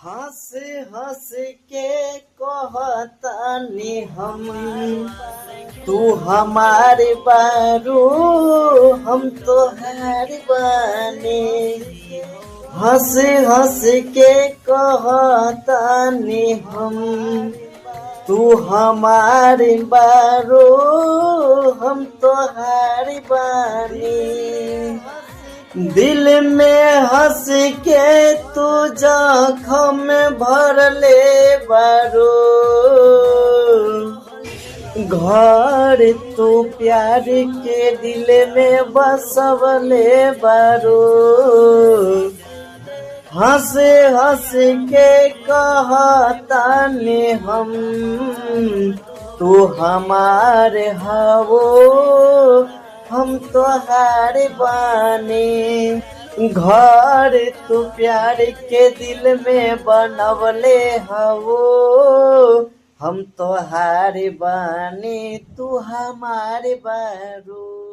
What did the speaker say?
हंस हंस के कहतानी हम, तू हमारे बारू हम तोहार बानी। हंस हंस के कहतानी हम, तू हमारे बारू हम तोहार बानी। दिल में हंस के तू जख्म भरले बारू, घर तू प्यार के दिल में बसवले बारू। हंस हंस के कहतानी हम, तू हमारे हवो हम तोहार बानी। घर तू प्यार के दिल में बनवले हवो हम तोहार बानी, तू हमारे बारू।